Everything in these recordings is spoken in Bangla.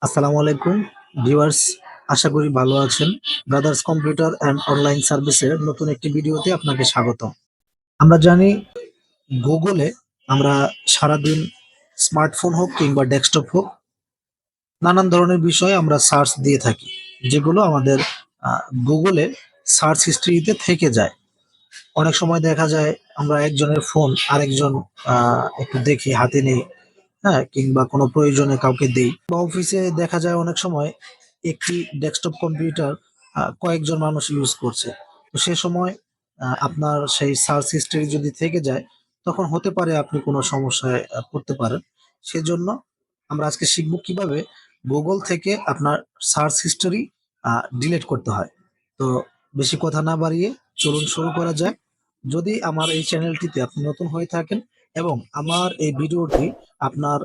আসসালামু আলাইকুম ভিউয়ার্স, আশা করি ভালো আছেন। ব্রাদার্স কম্পিউটার অ্যান্ড অনলাইন সার্ভিসের নতুন একটি ভিডিওতে আপনাকে স্বাগত। আমরা জানি গুগলে আমরা সারাদিন স্মার্টফোন হোক কিংবা ডেস্কটপ হোক নানান ধরনের বিষয়ে আমরা সার্চ দিয়ে থাকি, যেগুলো আমাদের গুগলে সার্চ হিস্ট্রিতে থেকে যায়। অনেক সময় দেখা যায় আমরা একজনের ফোন আরেকজন একটু দেখি হাতে নেই, হ্যাঁ, কিংবা কোনো প্রয়োজনে কাউকে দেই বা অফিসে দেখা যায় অনেক সময় একটি ডেস্কটপ কম্পিউটার কয়েকজন মানুষ ইউজ করছে। তো সে সময় আপনার সেই সার্চ হিস্ট্রি যদি থেকে যায়, তখন হতে পারে আপনি কোনো সমস্যায় পড়তে পারেন। সেজন্য আমরা আজকে শিখব কিভাবে গুগল থেকে আপনার সার্চ হিস্টোরি ডিলিট করতে হয়। তো বেশি কথা না বাড়িয়ে চলুন শুরু করা যাক। যদি আমার এই চ্যানেলটিতে আপনি নতুন হয়ে থাকেন এবং আমার এই ভিডিওটি আপনার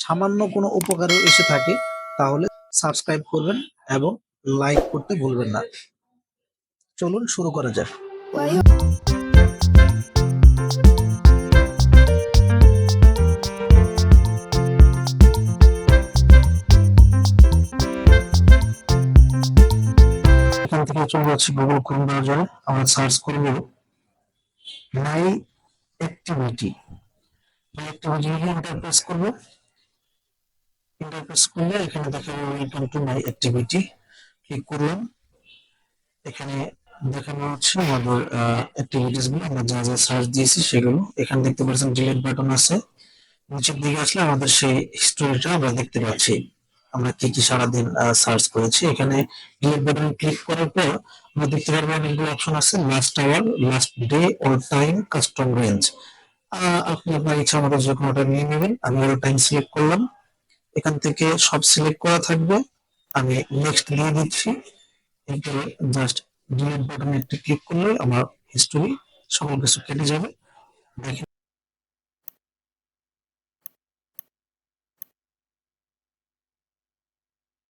সামান্য কোনো উপকারেও এসে থাকে, তাহলে সাবস্ক্রাইব করবেন এবং লাইক করতে ভুলবেন না। চলুন শুরু করা যাক। এখান থেকে চলে যাচ্ছি গুগল ক্রোম ব্রাউজারে। আমরা সার্চ করব মাই অ্যাক্টিভিটি। মাই অ্যাক্টিভিটি লিখে এন্টার প্রেস করব। এন্টার প্রেস করলে এখানে দেখা যাবে welcome to my activity. Click করলাম। এখানে দেখানো হচ্ছে আমাদের অ্যাক্টিভিটিস গুলো, আমরা যা যা সার্চ দিয়েছি সেগুলো। এখানে দেখতে পাচ্ছেন ডিলিট বাটন আছে। নিচের দিকে আসলে আমাদের সেই হিস্টোরিটা আমরা দেখতে পাচ্ছি, আমরা কি কি সারাদিন সার্চ করেছি। এখানে ডিলিট বাটন ক্লিক করার পর আমরা দেখতে পারবো অনেকগুলো অপশন আছে, last hour, last day, all time, custom range. আপনি আপনার ইচ্ছা মতো যে কোনোটা নিয়ে নেবেন। আমি অল টাইম সিলেক্ট করলাম। এখান থেকে সব সিলেক্ট করা থাকবে, আমি নেক্সট দিয়ে দিচ্ছি। এরপরে জাস্ট ডিলিট বাটনে একটা ক্লিক করলে আমার হিস্টোরি সকল কিছু কেটে যাবে। দেখেন